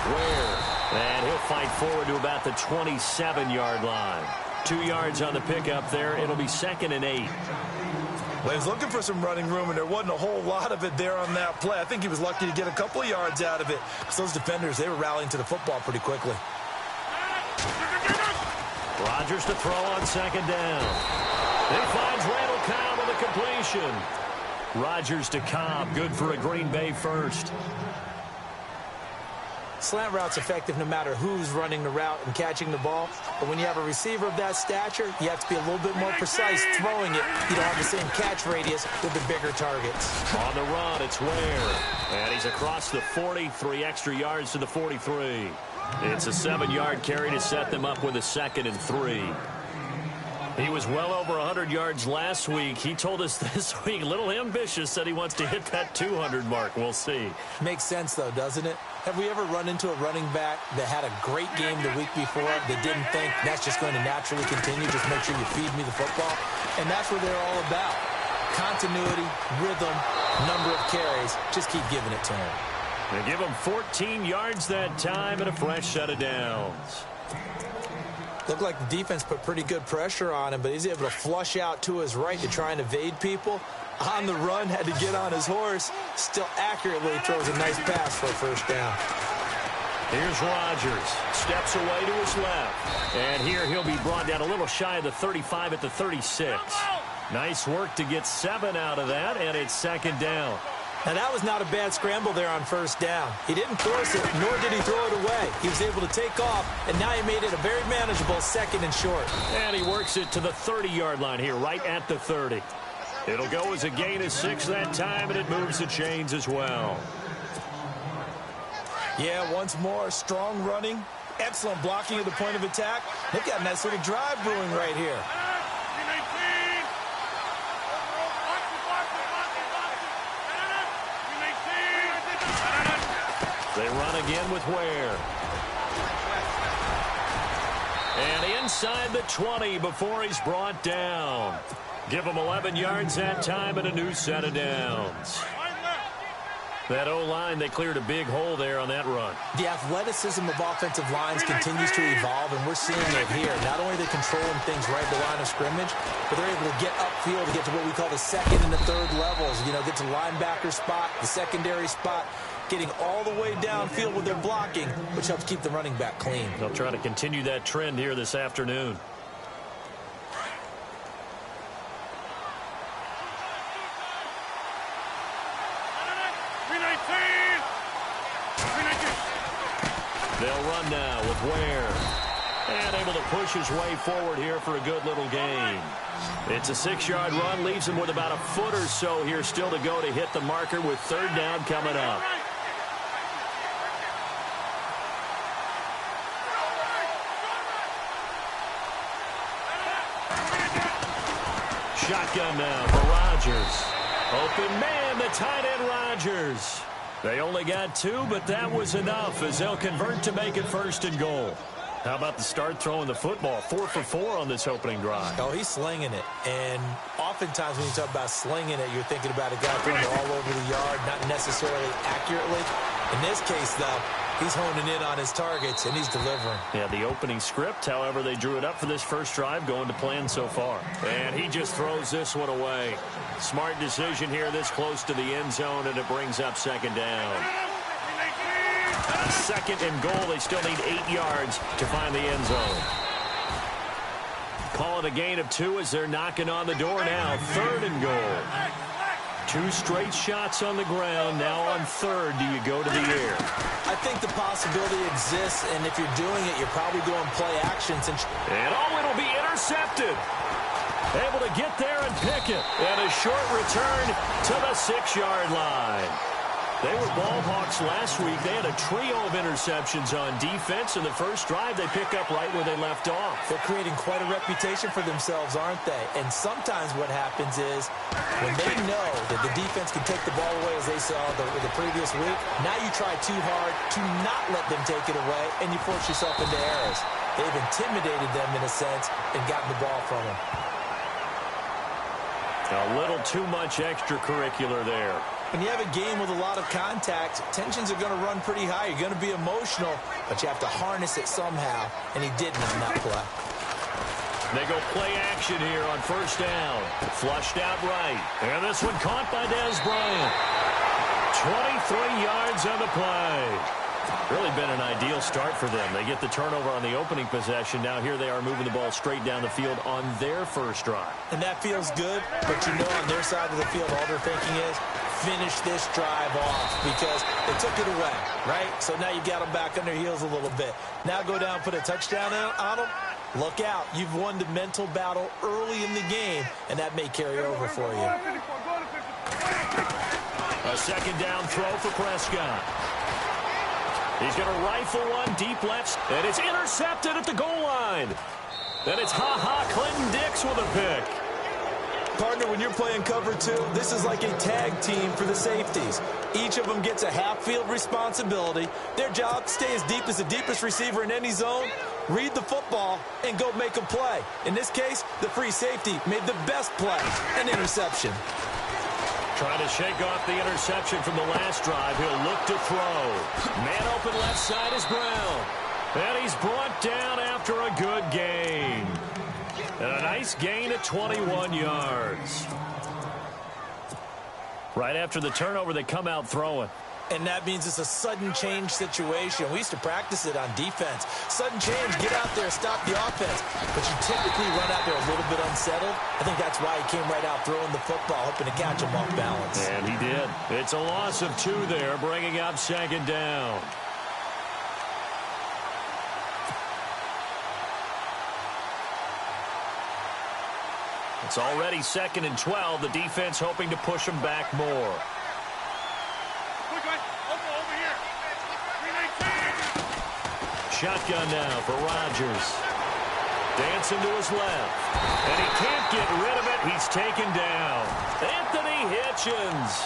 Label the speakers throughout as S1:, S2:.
S1: Ware. And he'll fight forward to about the 27-yard line. 2 yards on the pickup there. It'll be 2nd and 8.
S2: Well, he was looking for some running room, and there wasn't a whole lot of it there on that play. I think he was lucky to get a couple of yards out of it, because those defenders, they were rallying to the football pretty quickly.
S1: Rodgers to throw on 2nd down. He finds Randall Cobb on the completion. Rodgers to Cobb, good for a Green Bay first.
S2: Slant route's effective no matter who's running the route and catching the ball. But when you have a receiver of that stature, you have to be a little bit more precise throwing it. You don't have the same catch radius with the bigger targets.
S1: On the run, it's Ware. And he's across the 40, 3 extra yards to the 43. It's a 7-yard carry to set them up with a 2nd and 3. He was well over 100 yards last week. He told us this week, a little ambitious, said he wants to hit that 200 mark. We'll see.
S2: Makes sense, though, doesn't it? Have we ever run into a running back that had a great game the week before that didn't think that's just going to naturally continue? Just make sure you feed me the football. And that's what they're all about. Continuity, rhythm, number of carries. Just keep giving it to him.
S1: They give him 14 yards that time and a fresh set of downs.
S2: Looked like the defense put pretty good pressure on him, but he's able to flush out to his right to try and evade people. On the run, had to get on his horse. Still accurately throws a nice pass for a first down.
S1: Here's Rodgers. Steps away to his left. And here he'll be brought down a little shy of the 35 at the 36. Nice work to get 7 out of that, and it's 2nd down.
S2: Now, that was not a bad scramble there on first down. He didn't force it, nor did he throw it away. He was able to take off, and now he made it a very manageable 2nd and short.
S1: And he works it to the 30-yard line here, right at the 30. It'll go as a gain of 6 that time, and it moves the chains as well.
S2: Yeah, once more, strong running, excellent blocking at the point of attack. They've got a nice little drive brewing right here.
S1: They run again with Ware. And inside the 20 before he's brought down. Give him 11 yards that time and a new set of downs. That O-line, they cleared a big hole there on that run.
S2: The athleticism of offensive lines continues to evolve, and we're seeing it here. Not only are they controlling things right at the line of scrimmage, but they're able to get upfield to get to what we call the 2nd and the 3rd levels. You know, get to linebacker spot, the secondary spot, getting all the way downfield with their blocking, which helps keep the running back clean.
S1: They'll try to continue that trend here this afternoon. They'll run now with Ware. And able to push his way forward here for a good little gain. It's a 6-yard run, leaves him with about a foot or so here still to go to hit the marker with 3rd down coming up. Shotgun now for Rodgers. Open man, the tight end Rodgers. They only got 2, but that was enough as they'll convert to make it 1st and goal. How about the start throwing the football? 4 for 4 on this opening drive.
S2: Oh, he's slinging it. And oftentimes when you talk about slinging it, you're thinking about a guy throwing it all over the yard, not necessarily accurately. In this case, though, he's honing in on his targets, and he's delivering.
S1: Yeah, the opening script, however, they drew it up for this first drive, going to plan so far. And he just throws this one away. Smart decision here this close to the end zone, and it brings up 2nd down. 2nd and goal. They still need 8 yards to find the end zone. Call it a gain of 2 as they're knocking on the door now. 3rd and goal. 2 straight shots on the ground. Now on 3rd, do you go to the air?
S2: I think the possibility exists, and if you're doing it, you're probably going play action.
S1: And it'll be intercepted. Able to get there and pick it. And a short return to the 6-yard line. They were ball hawks last week. They had a trio of interceptions on defense. In the first drive, they pick up right where they left off.
S2: They're creating quite a reputation for themselves, aren't they? And sometimes what happens is when they know that the defense can take the ball away, as they saw the previous week, now you try too hard to not let them take it away, and you force yourself into errors. They've intimidated them in a sense and gotten the ball from them.
S1: A little too much extracurricular there.
S2: When you have a game with a lot of contact, tensions are going to run pretty high. You're going to be emotional, but you have to harness it somehow, and he didn't on that play.
S1: They go play action here on first down. Flushed out right. And this one caught by Dez Bryant. 23 yards on the play. Really been an ideal start for them. They get the turnover on the opening possession. Now here they are moving the ball straight down the field on their first drive.
S2: And that feels good, but you know on their side of the field all they're thinking is finish this drive off because they took it away, right? So now you got them back on their heels a little bit. Now go down, put a touchdown on them. Look out. You've won the mental battle early in the game, and that may carry over for you.
S1: A second down throw for Prescott. He's going to rifle one deep left, and it's intercepted at the goal line. And it's Clinton Dix with a pick.
S2: Partner, when you're playing cover two, this is like a tag team for the safeties. Each of them gets a half-field responsibility. Their job, stay as deep as the deepest receiver in any zone, read the football, and go make a play. In this case, the free safety made the best play, an interception.
S1: Trying to shake off the interception from the last drive. He'll look to throw. Man open left side is Brown. And he's brought down after a good gain. And a nice gain at 21 yards. Right after the turnover, they come out throwing.
S2: And that means it's a sudden change situation. We used to practice it on defense. Sudden change, get out there, stop the offense. But you typically run out there a little bit unsettled. I think that's why he came right out throwing the football, hoping to catch him off balance.
S1: And he did. It's a loss of 2 there, bringing up second down. It's already 2nd and 12. The defense hoping to push them back more. Shotgun now for Rodgers. Dancing to his left. And he can't get rid of it. He's taken down. Anthony Hitchens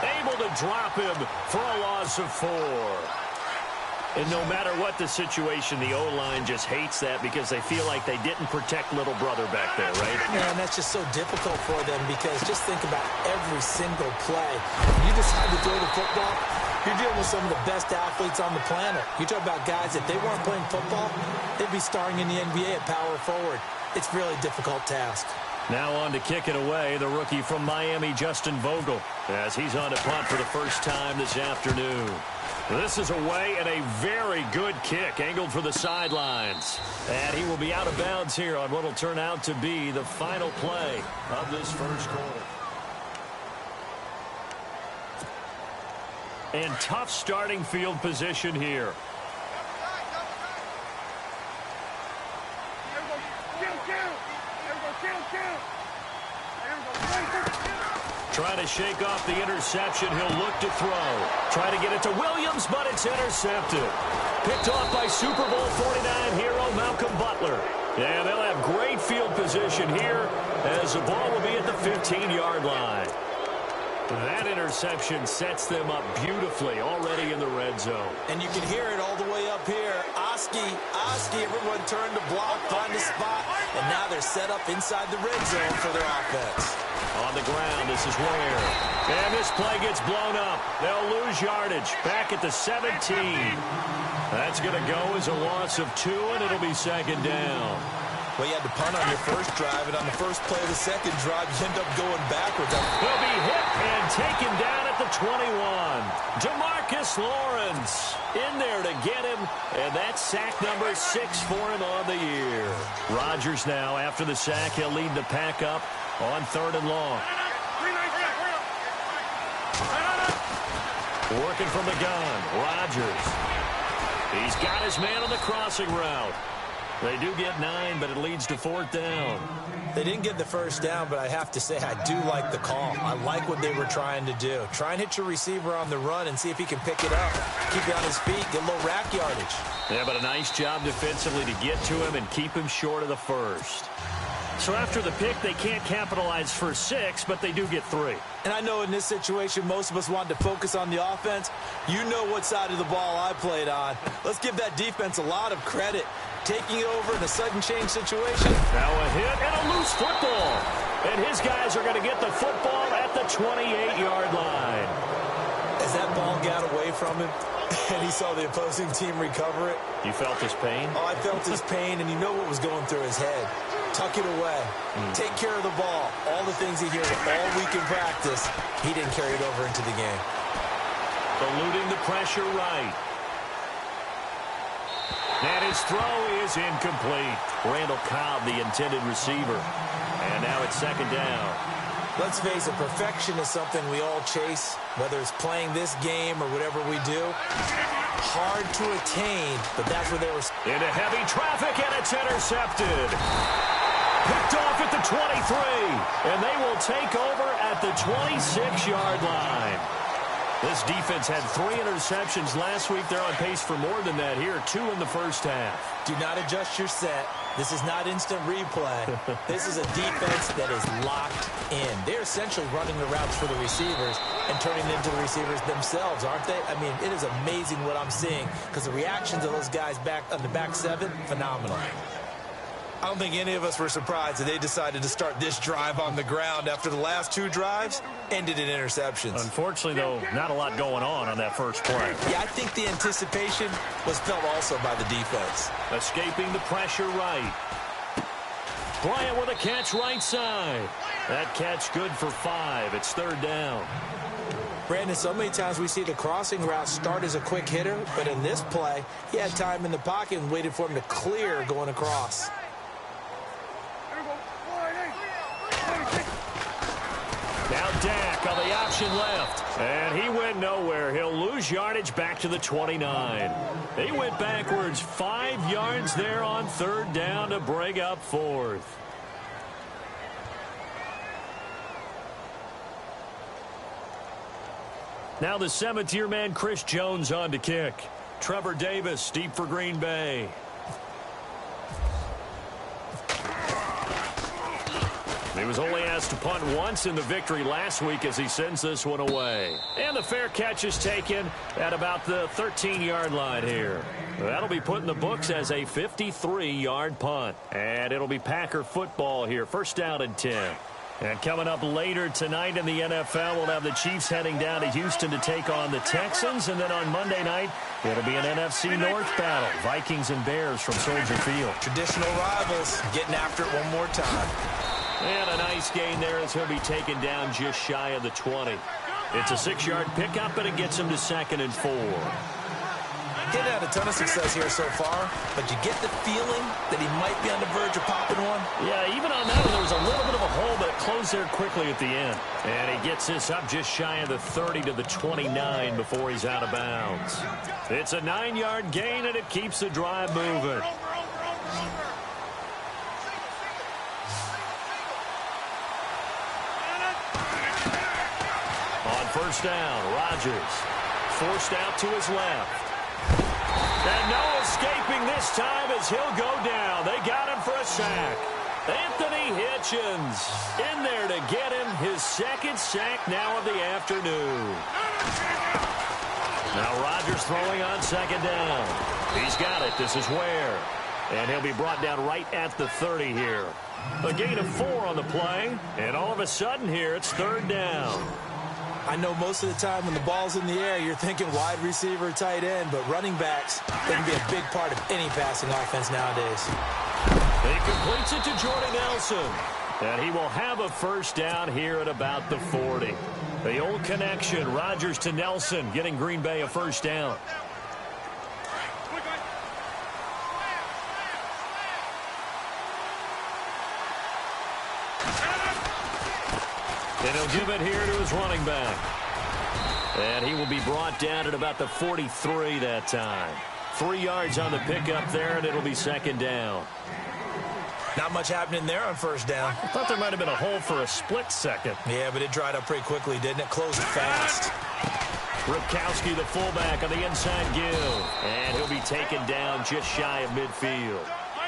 S1: able to drop him for a loss of 4. And no matter what the situation, the O-line just hates that because they feel like they didn't protect little brother back there, right?
S2: Man, that's just so difficult for them because just think about every single play. When you decide to throw the football, you're dealing with some of the best athletes on the planet. You talk about guys, if they weren't playing football, they'd be starring in the NBA at power forward. It's a really difficult task.
S1: Now on to kick it away, the rookie from Miami, Justin Vogel, as he's on to punt for the first time this afternoon. This is away and a very good kick, angled for the sidelines. And he will be out of bounds here on what will turn out to be the final play of this first quarter. And tough starting field position here. Trying to shake off the interception. He'll look to throw. Trying to get it to Williams, but it's intercepted. Picked off by Super Bowl 49 hero Malcolm Butler. Yeah, they'll have great field position here as the ball will be at the 15-yard line. That interception sets them up beautifully already in the red zone.
S2: And you can hear it all the way up here. Oski, everyone turned to block, find a spot, and now they're set up inside the red zone for their offense.
S1: On the ground, this is Ware. And this play gets blown up. They'll lose yardage. Back at the 17. That's going to go as a loss of 2, and it'll be second down.
S2: Well, you had to punt on your first drive, and on the first play of the second drive, you end up going backwards.
S1: He'll be hit and taken down at the 21. DeMarcus Lawrence in there to get him, and that's sack number 6 for him on the year. Rodgers now, after the sack, he'll lead the pack up on 3rd and long. Working from the gun, Rodgers. He's got his man on the crossing route. They do get 9, but it leads to 4th down.
S2: They didn't get the first down, but I have to say I do like the call. I like what they were trying to do. Try and hit your receiver on the run and see if he can pick it up. Keep it on his feet, get a little rack yardage.
S1: Yeah, but a nice job defensively to get to him and keep him short of the first. So after the pick, they can't capitalize for 6, but they do get 3.
S2: And I know in this situation, most of us want to focus on the offense. You know what side of the ball I played on. Let's give that defense a lot of credit. Taking it over in a sudden change situation.
S1: Now a hit and a loose football. And his guys are going to get the football at the 28-yard line.
S2: As that ball got away from him and he saw the opposing team recover it.
S1: You felt his pain?
S2: Oh, I felt his pain, and you know what was going through his head. Tuck it away. Take care of the ball. All the things he hears all week in practice, he didn't carry it over into the game.
S1: Eluding the pressure right. And his throw is incomplete. Randall Cobb, the intended receiver. And now it's second down.
S2: Let's face it, perfection is something we all chase, whether it's playing this game or whatever we do. Hard to attain, but that's where they were.
S1: Into heavy traffic, and it's intercepted. Picked off at the 23, and they will take over at the 26-yard line. This defense had 3 interceptions last week. They're on pace for more than that here, 2 in the first half.
S2: Do not adjust your set. This is not instant replay. This is a defense that is locked in. They're essentially running the routes for the receivers and turning them into the receivers themselves, aren't they? I mean, it is amazing what I'm seeing because the reactions of those guys back on the back 7, phenomenal. I don't think any of us were surprised that they decided to start this drive on the ground after the last 2 drives ended in interceptions.
S1: Unfortunately, though, not a lot going on that first play.
S2: Yeah, I think the anticipation was felt also by the defense.
S1: Escaping the pressure right. Bryant with a catch right side. That catch good for 5. It's third down.
S2: Brandon, so many times we see the crossing route start as a quick hitter, but in this play, he had time in the pocket and waited for him to clear going across.
S1: Now Dak on the option left. And he went nowhere. He'll lose yardage back to the 29. He went backwards 5 yards there on third down to bring up fourth. Now the 7th-year man Chris Jones on to kick. Trevor Davis deep for Green Bay. He was only asked to punt once in the victory last week as he sends this one away. And the fair catch is taken at about the 13-yard line here. That'll be put in the books as a 53-yard punt. And it'll be Packer football here. First down and 10. And coming up later tonight in the NFL, we'll have the Chiefs heading down to Houston to take on the Texans. And then on Monday night, it'll be an NFC North battle. Vikings and Bears from Soldier Field.
S2: Traditional rivals getting after it one more time.
S1: And a nice gain there as he'll be taken down just shy of the 20. It's a 6-yard pickup, and it gets him to 2nd and 4.
S2: Getting had a ton of success here so far, but you get the feeling that he might be on the verge of popping one.
S1: Yeah, even on that one, there was a little bit of a hole, but it closed there quickly at the end. And he gets this up just shy of the 30 to the 29 before he's out of bounds. It's a 9-yard gain, and it keeps the drive moving. On first down, Rodgers forced out to his left. And no escaping this time as he'll go down. They got him for a sack. Anthony Hitchens in there to get him his 2nd sack now of the afternoon. Now Rodgers throwing on 2nd down. He's got it. This is Ware. And he'll be brought down right at the 30 here. A gain of 4 on the play. And all of a sudden here, it's third down.
S2: I know most of the time when the ball's in the air, you're thinking wide receiver, tight end, but running backs, they can be a big part of any passing offense nowadays.
S1: He completes it to Jordan Nelson. And he will have a first down here at about the 40. The old connection, Rodgers to Nelson, getting Green Bay a first down. And he'll give it here to his running back. And he will be brought down at about the 43 that time. 3 yards on the pickup there, and it'll be 2nd down.
S2: Not much happening there on first down.
S1: I thought there might have been a hole for a split second.
S2: Yeah, but it dried up pretty quickly, didn't it? Closed fast.
S1: Ripkowski, the fullback, on the inside give. And he'll be taken down just shy of midfield.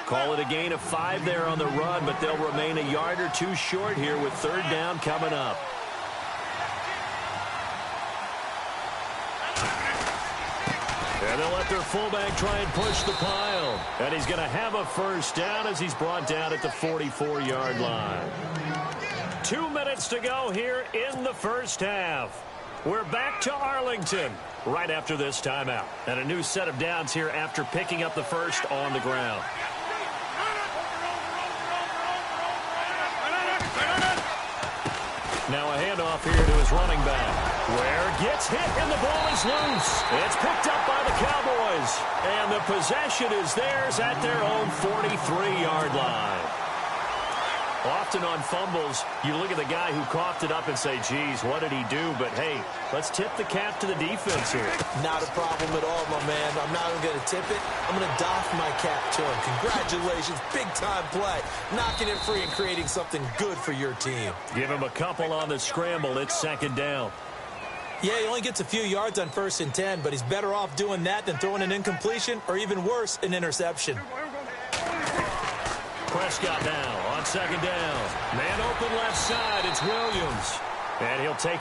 S1: Call it a gain of 5 there on the run, but they'll remain a yard or 2 short here with third down coming up. And they'll let their fullback try and push the pile. And he's going to have a first down as he's brought down at the 44-yard line. 2 minutes to go here in the first half. We're back to Arlington right after this timeout. And a new set of downs here after picking up the first on the ground. Now a handoff here to his running back. Ware gets hit and the ball is loose. It's picked up by the Cowboys. And the possession is theirs at their own 43-yard line. Often on fumbles, you look at the guy who coughed it up and say, geez, what did he do? But, hey, let's tip the cap to the defense here.
S2: Not a problem at all, my man. I'm not even going to tip it. I'm going to doff my cap to him. Congratulations. Big-time play. Knocking it free and creating something good for your team.
S1: Give him a couple on the scramble. It's second down.
S2: Yeah, he only gets a few yards on 1st and 10, but he's better off doing that than throwing an incompletion or, even worse, an interception.
S1: Prescott now on second down. Man open left side. It's Williams. And he'll take